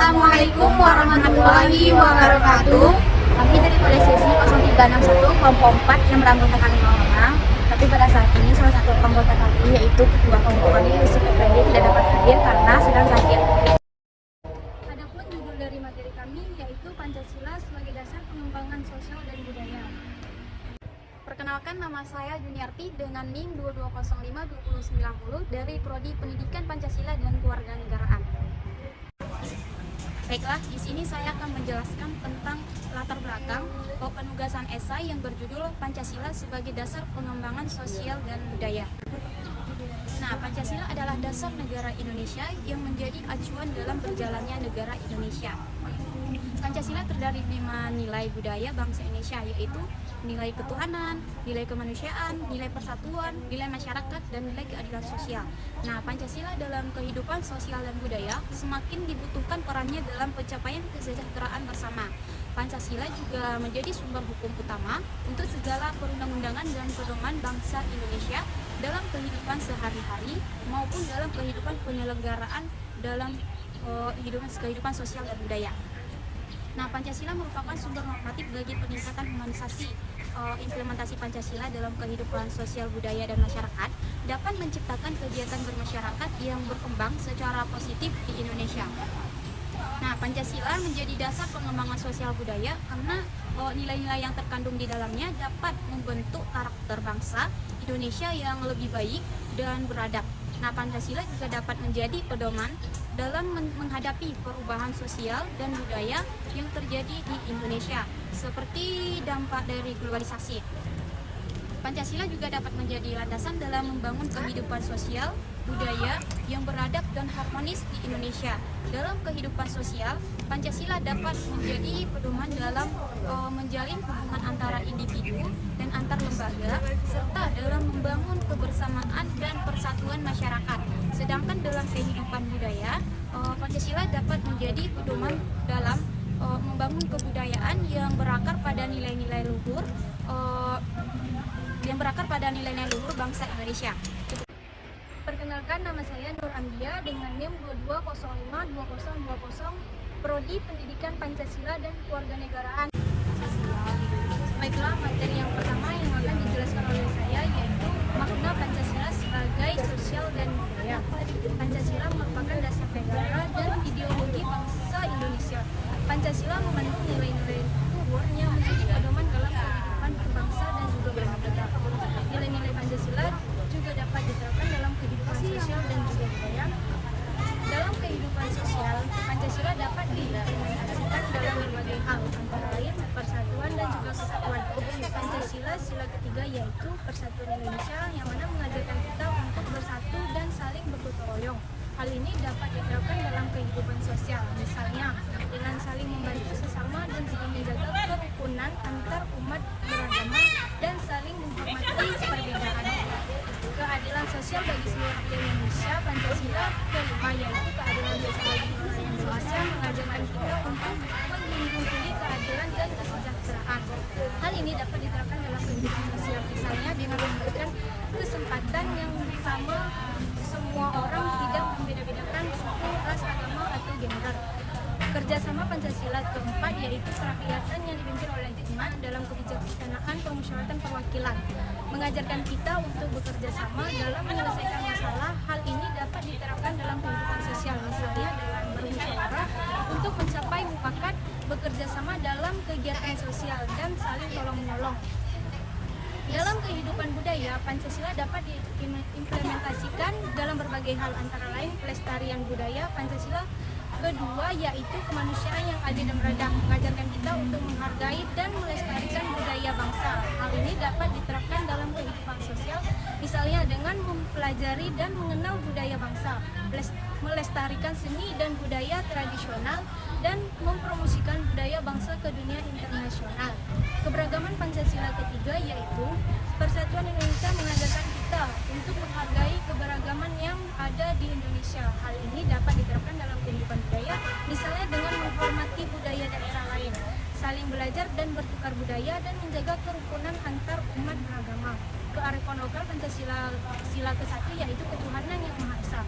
Assalamualaikum warahmatullahi wabarakatuh. Kami dari Polisi 0361 kelompok 4 yang beranggotakan 5 orang. Tapi pada saat ini salah satu anggota kami yaitu ketua kelompok kami Yusuf Effendi tidak dapat hadir karena sedang sakit. Adapun judul dari materi kami yaitu Pancasila sebagai dasar pengembangan sosial dan budaya. Perkenalkan, nama saya Juniarti dengan NIM 22052090 dari Prodi Pendidikan Pancasila dan Kewarganegaraan. Baiklah, di sini saya akan menjelaskan tentang latar belakang penugasan esai yang berjudul Pancasila sebagai dasar pengembangan sosial dan budaya. Nah, Pancasila adalah dasar negara Indonesia yang menjadi acuan dalam berjalannya negara Indonesia. Pancasila terdiri 5 nilai budaya bangsa Indonesia, yaitu nilai ketuhanan, nilai kemanusiaan, nilai persatuan, nilai masyarakat, dan nilai keadilan sosial. Nah, Pancasila dalam kehidupan sosial dan budaya semakin dibutuhkan perannya dalam pencapaian kesejahteraan bersama. Pancasila juga menjadi sumber hukum utama untuk segala perundang-undangan dan pedoman bangsa Indonesia dalam kehidupan sehari-hari maupun dalam kehidupan penyelenggaraan dalam kehidupan sosial dan budaya. Nah, Pancasila merupakan sumber normatif bagi peningkatan humanisasi. Implementasi Pancasila dalam kehidupan sosial budaya dan masyarakat dapat menciptakan kegiatan bermasyarakat yang berkembang secara positif di Indonesia. Nah, Pancasila menjadi dasar pengembangan sosial budaya karena nilai-nilai yang terkandung di dalamnya dapat membentuk karakter bangsa Indonesia yang lebih baik dan beradab. Nah, Pancasila juga dapat menjadi pedoman dalam menghadapi perubahan sosial dan budaya yang terjadi di Indonesia, seperti dampak dari globalisasi. Pancasila juga dapat menjadi landasan dalam membangun kehidupan sosial, budaya yang beradab dan harmonis di Indonesia. Dalam kehidupan sosial, Pancasila dapat menjadi pedoman dalam menjalin hubungan antara individu dan antar lembaga, serta dalam membangun kebersamaan dan persatuan masyarakat. Sedangkan dalam kehidupan budaya, Pancasila dapat menjadi pedoman dalam membangun kebudayaan yang berakar pada nilai-nilai luhur bangsa Indonesia. Perkenalkan, nama saya Nur Ambia dengan NIM 22052020 Prodi Pendidikan Pancasila dan Kewarganegaraan. Baiklah, materi yang pertama yang akan dijelaskan oleh saya yaitu makna Pancasila sebagai sosial dan budaya. Pancasila merupakan dasar negara dan ideologi bangsa Indonesia. Pancasila mengandung nilai-nilai luhur yang menjadi pedoman dalam kehidupan berbangsa dan juga bernegara. Nilai-nilai Pancasila juga dapat diterapkan dalam kehidupan sosial dan juga budaya. Dalam kehidupan sosial, Pancasila dapat diimplementasikan dalam berbagai hal, antara lain persatuan dan juga kesatuan. Pancasila sila ketiga yaitu persatuan Indonesia yang mana mengajarkan kita untuk bersatu dan saling bergotong royong. Hal ini dapat diterapkan dalam kehidupan sosial, misalnya dengan saling membantu sesama dan juga menjaga kerukunan antar umat beragama dan saling menghormati perbedaan. Keadilan sosial bagi seluruh rakyat Indonesia. Pancasila kelima yaitu keadilan sosial bagi bangsa Indonesia mengajarkan kita untuk menjunjung tinggi keadilan dan kesejahteraan. Hal ini dapat diterapkan dalam kehidupan sosial, misalnya dengan memberikan kesempatan yang sama semua orang, tidak membeda-bedakan suku, ras, agama, atau gender. Kerjasama Pancasila keempat yaitu kerakyatan yang dipimpin oleh Jemaah dalam kebijaksanaan pemusyawaratan perwakilan, mengajarkan kita untuk bekerja sama dalam menyelesaikan masalah. Hal ini dapat diterapkan dalam kehidupan sosial, misalnya dengan bermusyawarah untuk mencapai mufakat, bekerja sama dalam kegiatan sosial, dan saling tolong-menolong. Dalam kehidupan budaya, Pancasila dapat diimplementasikan dalam berbagai hal, antara lain pelestarian budaya. Pancasila kedua yaitu kemanusiaan yang adil dan beradab, mengajarkan kita untuk menghargai dan melestarikan budaya bangsa. Hal ini dapat diterapkan dalam kehidupan sosial, misalnya dengan mempelajari dan mengenal budaya bangsa, melestarikan seni dan budaya tradisional, dan mempromosikan budaya bangsa ke dunia internasional. Keberagaman Pancasila ketiga yaitu persatuan Indonesia, mengajarkan kita untuk menghargai keberagaman yang ada di Indonesia. Hal ini dapat diterapkan dalam kehidupan budaya, misalnya dengan menghormati budaya daerah lain. saling belajar dan bertukar budaya, dan menjaga kerukunan antar umat beragama. Kearifan lokal Pancasila ke-1 yaitu ketuhanan yang Maha Esa,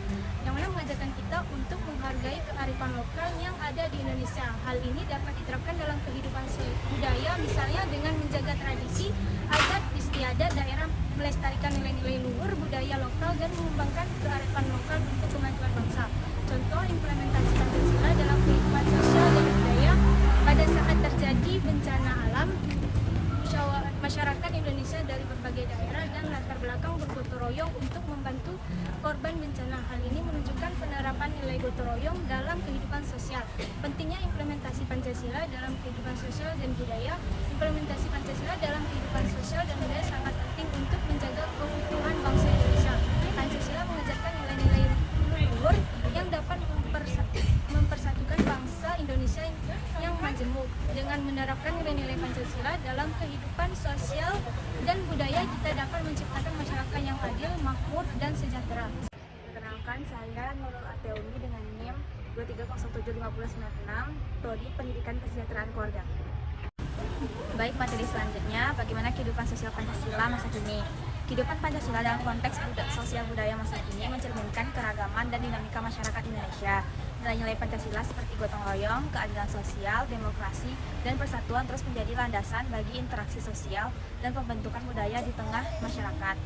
yang mana mengajarkan kita untuk menghargai kearifan lokal yang ada di Indonesia. Hal ini dapat diterapkan dalam kehidupan budaya, misalnya dengan menjaga tradisi, adat istiadat daerah, melestarikan nilai-nilai luhur budaya lokal, dan mengembangkan kearifan lokal untuk kemajuan bangsa. Contoh implementasi Pancasila dalam kehidupan sosial dan budaya pada saat terjadi bencana alam. Masyarakat Indonesia dari berbagai daerah dan latar belakang bergotong royong untuk membantu korban bencana. Hal ini menunjukkan penerapan nilai gotong royong dalam kehidupan sosial. Pentingnya implementasi Pancasila dalam kehidupan sosial dan budaya. Implementasi Pancasila dalam kehidupan sosial dan budaya sangat penting untuk menjaga keutuhan bangsa Indonesia. Pancasila mengajarkan nilai-nilai luhur yang dapat mempersatukan bangsa Indonesia yang majemuk. Dengan menerapkan nilai-nilai Pancasila dalam kehidupan sosial dan budaya, kita dapat menciptakan masyarakat yang adil, makmur, dan sejahtera. Perkenalkan, saya Nurul Ateumi dengan NIM 2307596, Prodi Pendidikan Kesejahteraan Keluarga. Baik, materi selanjutnya, bagaimana kehidupan sosial Pancasila masa kini. Kehidupan Pancasila dalam konteks sosial budaya masa kini mencerminkan keragaman dan dinamika masyarakat Indonesia. Nilai-nilai Pancasila seperti gotong royong, keadilan sosial, demokrasi, dan persatuan terus menjadi landasan bagi interaksi sosial dan pembentukan budaya di tengah masyarakat.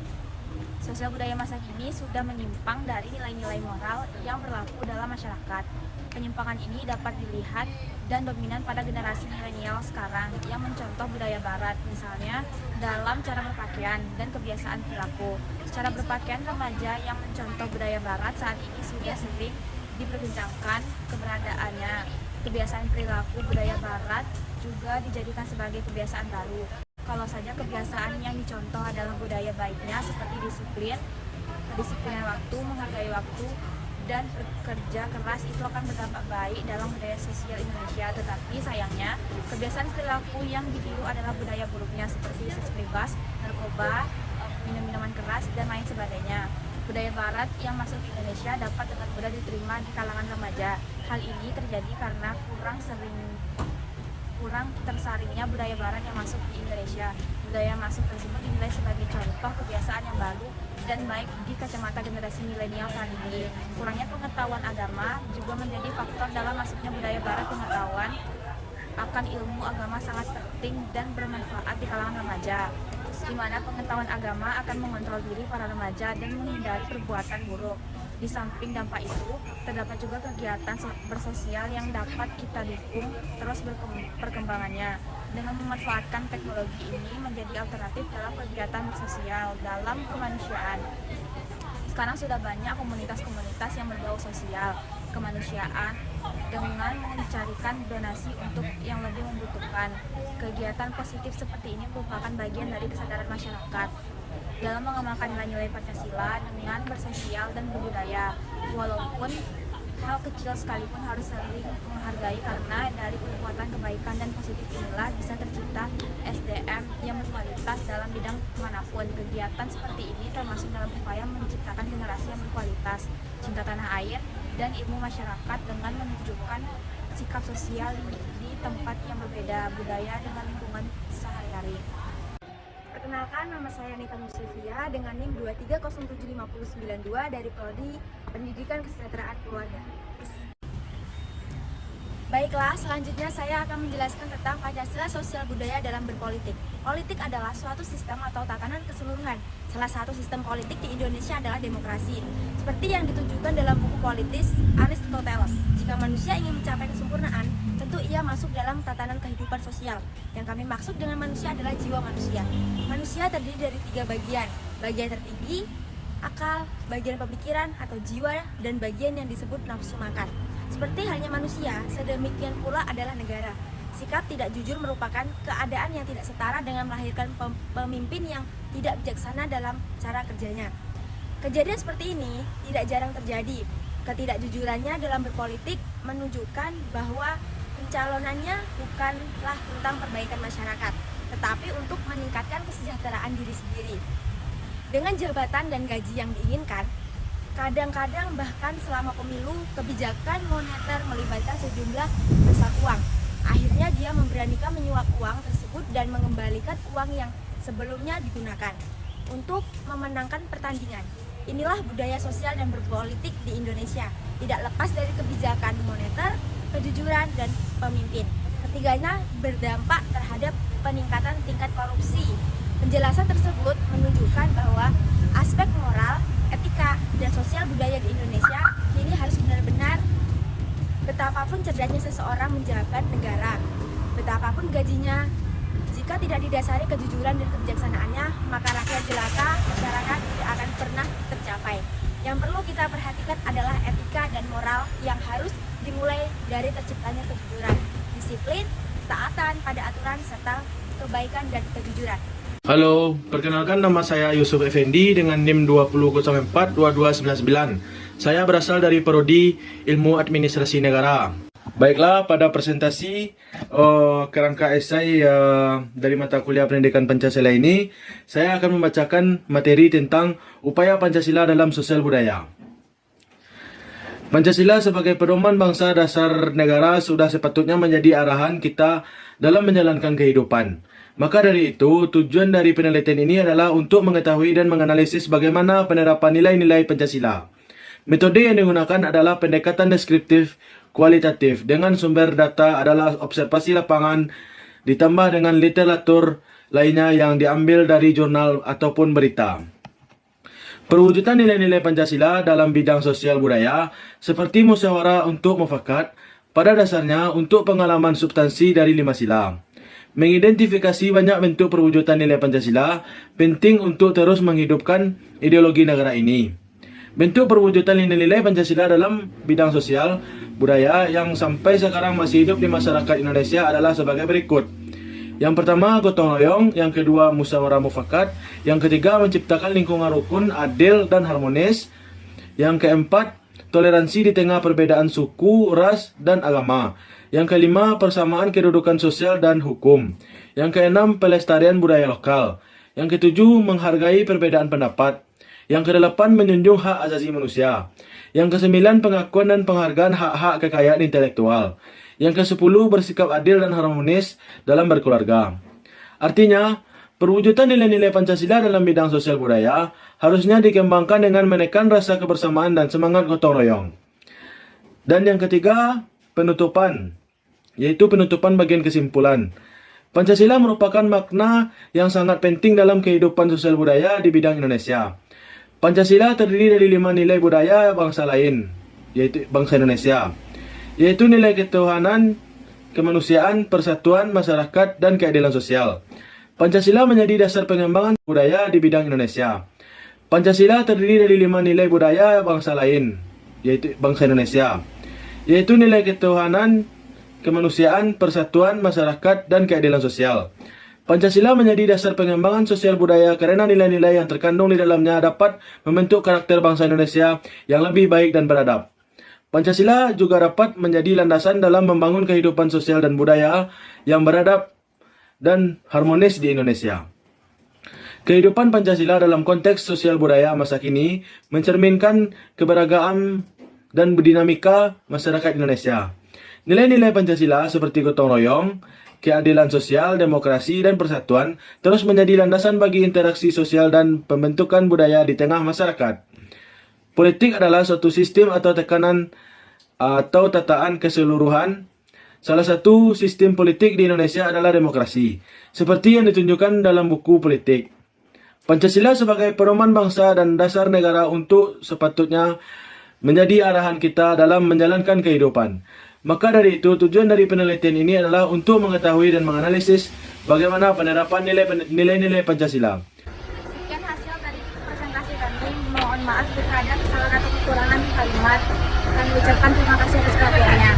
Sosial budaya masa kini sudah menyimpang dari nilai-nilai moral yang berlaku dalam masyarakat. Penyimpangan ini dapat dilihat dan dominan pada generasi milenial sekarang yang mencontoh budaya barat, misalnya dalam cara berpakaian dan kebiasaan perilaku. Cara berpakaian remaja yang mencontoh budaya barat saat ini sudah sering diperbincangkan keberadaannya. Kebiasaan perilaku budaya barat juga dijadikan sebagai kebiasaan baru. Kalau saja kebiasaan yang dicontoh adalah budaya baiknya seperti kedisiplinan waktu, menghargai waktu, dan bekerja keras, itu akan berdampak baik dalam budaya sosial Indonesia. Tetapi sayangnya, kebiasaan perilaku yang ditiru adalah budaya buruknya seperti seks bebas, narkoba, minum-minuman keras, dan lain sebagainya. Budaya barat yang masuk ke Indonesia dapat dengan mudah diterima di kalangan remaja. Hal ini terjadi karena kurang tersaringnya budaya barat yang masuk di Indonesia. Budaya masuk tersebut dinilai sebagai contoh kebiasaan yang baru dan baik di kacamata generasi milenial saat ini. Kurangnya pengetahuan agama juga menjadi faktor dalam masuknya budaya barat. Pengetahuan akan ilmu agama sangat penting dan bermanfaat di kalangan remaja, di mana pengetahuan agama akan mengontrol diri para remaja dan menghindari perbuatan buruk. Di samping dampak itu, terdapat juga kegiatan bersosial yang dapat kita dukung terus perkembangannya. Dengan memanfaatkan teknologi ini menjadi alternatif dalam kegiatan bersosial dalam kemanusiaan. Sekarang sudah banyak komunitas-komunitas yang berbau sosial kemanusiaan dengan mencarikan donasi untuk yang lebih membutuhkan. Kegiatan positif seperti ini merupakan bagian dari kesadaran masyarakat dalam mengamalkan nilai-nilai Pancasila dengan bersosial dan berbudaya. Walaupun hal kecil sekalipun harus saling menghargai, karena dari perbuatan kebaikan dan positif inilah bisa tercipta SDM yang berkualitas dalam bidang manapun. Kegiatan seperti ini termasuk dalam upaya menciptakan generasi yang berkualitas, cinta tanah air, dan ilmu masyarakat dengan menunjukkan sikap sosial di tempat yang berbeda, budaya dengan lingkungan sehari-hari. Perkenalkan, nama saya Nita Musifia dengan NIM 2307592 dari Prodi Pendidikan Kesejahteraan Keluarga. Baiklah, selanjutnya saya akan menjelaskan tentang Pancasila sosial budaya dalam berpolitik. Politik adalah suatu sistem atau tatanan keseluruhan. Salah satu sistem politik di Indonesia adalah demokrasi. Seperti yang ditunjukkan dalam buku Politis Aristoteles, jika manusia ingin mencapai kesempurnaan, tentu ia masuk dalam tatanan kehidupan sosial. Yang kami maksud dengan manusia adalah jiwa manusia. Manusia terdiri dari 3 bagian. Bagian tertinggi, akal, bagian pemikiran atau jiwa, dan bagian yang disebut nafsu makan. Seperti halnya manusia, sedemikian pula adalah negara. Sikap tidak jujur merupakan keadaan yang tidak setara dengan melahirkan pemimpin yang tidak bijaksana dalam cara kerjanya. Kejadian seperti ini tidak jarang terjadi. Ketidakjujurannya dalam berpolitik menunjukkan bahwa pencalonannya bukanlah tentang perbaikan masyarakat, tetapi untuk meningkatkan kesejahteraan diri sendiri. Dengan jabatan dan gaji yang diinginkan, kadang-kadang bahkan selama pemilu, kebijakan moneter melibatkan sejumlah besar uang. Akhirnya dia memberanikan menyuap uang tersebut dan mengembalikan uang yang sebelumnya digunakan untuk memenangkan pertandingan. Inilah budaya sosial dan berpolitik di Indonesia, tidak lepas dari kebijakan moneter, kejujuran, dan pemimpin. Ketiganya berdampak terhadap peningkatan tingkat korupsi. Penjelasan tersebut menunjukkan bahwa aspek moral, etika, dan sosial budaya di Indonesia kini harus benar-benar, betapapun cerdasnya seseorang menjabat negara, betapapun gajinya, jika tidak didasari kejujuran dan kebijaksanaannya, maka rakyat jelata, masyarakat tidak akan pernah tercapai. Yang perlu kita perhatikan adalah etika dan moral yang harus dimulai dari terciptanya kejujuran, disiplin, taatan pada aturan, serta kebaikan dan kejujuran. Halo, perkenalkan nama saya Yusuf Effendi dengan NIM 20042299. Saya berasal dari Prodi Ilmu Administrasi Negara. Baiklah, pada presentasi kerangka esai dari mata kuliah Pendidikan Pancasila ini, saya akan membacakan materi tentang upaya Pancasila dalam sosial budaya. Pancasila sebagai pedoman bangsa dasar negara sudah sepatutnya menjadi arahan kita dalam menjalankan kehidupan. Maka dari itu, tujuan dari penelitian ini adalah untuk mengetahui dan menganalisis bagaimana penerapan nilai-nilai Pancasila. Metode yang digunakan adalah pendekatan deskriptif kualitatif dengan sumber data adalah observasi lapangan ditambah dengan literatur lainnya yang diambil dari jurnal ataupun berita. Perwujudan nilai-nilai Pancasila dalam bidang sosial budaya seperti musyawarah untuk mufakat pada dasarnya untuk pengalaman substansi dari 5 sila. Mengidentifikasi banyak bentuk perwujudan nilai Pancasila penting untuk terus menghidupkan ideologi negara ini. Bentuk perwujudan nilai-nilai Pancasila dalam bidang sosial budaya yang sampai sekarang masih hidup di masyarakat Indonesia adalah sebagai berikut. Yang pertama, gotong royong. Yang kedua, musyawarah mufakat. Yang ketiga, menciptakan lingkungan rukun, adil, dan harmonis. Yang keempat, toleransi di tengah perbedaan suku, ras, dan agama. Yang kelima, persamaan kedudukan sosial dan hukum. Yang keenam, pelestarian budaya lokal. Yang ketujuh, menghargai perbedaan pendapat. Yang kedelapan, menjunjung hak asasi manusia. Yang kesembilan, pengakuan dan penghargaan hak-hak kekayaan intelektual. Yang kesepuluh, bersikap adil dan harmonis dalam berkeluarga. Artinya, perwujudan nilai-nilai Pancasila dalam bidang sosial budaya harusnya dikembangkan dengan menekan rasa kebersamaan dan semangat gotong royong. Dan yang ketiga, penutupan, yaitu penutupan bagian kesimpulan. Pancasila merupakan makna yang sangat penting dalam kehidupan sosial budaya di bidang Indonesia. Pancasila terdiri dari 5 nilai budaya bangsa lain, yaitu bangsa Indonesia, yaitu nilai ketuhanan, kemanusiaan, persatuan, masyarakat, dan keadilan sosial. Pancasila menjadi dasar pengembangan budaya di bidang Indonesia. Pancasila terdiri dari 5 nilai budaya bangsa lain, yaitu bangsa Indonesia, yaitu nilai ketuhanan, kemanusiaan, persatuan, masyarakat, dan keadilan sosial. Pancasila menjadi dasar pengembangan sosial budaya karena nilai-nilai yang terkandung di dalamnya dapat membentuk karakter bangsa Indonesia yang lebih baik dan beradab. Pancasila juga dapat menjadi landasan dalam membangun kehidupan sosial dan budaya yang beradab dan harmonis di Indonesia. Kehidupan Pancasila dalam konteks sosial budaya masa kini mencerminkan keberagaman dan dinamika masyarakat Indonesia. Nilai-nilai Pancasila seperti gotong royong, keadilan sosial, demokrasi, dan persatuan terus menjadi landasan bagi interaksi sosial dan pembentukan budaya di tengah masyarakat. Politik adalah suatu sistem atau tekanan atau tataan keseluruhan. Salah satu sistem politik di Indonesia adalah demokrasi, seperti yang ditunjukkan dalam buku politik. Pancasila sebagai pedoman bangsa dan dasar negara untuk sepatutnya menjadi arahan kita dalam menjalankan kehidupan. Maka dari itu, tujuan dari penelitian ini adalah untuk mengetahui dan menganalisis bagaimana penerapan nilai-nilai Pancasila. Sekian hasil dari presentasi kami. Mohon maaf jika ada kesalahan atau kekurangan kalimat. Kami ucapkan terima kasih atas perhatiannya.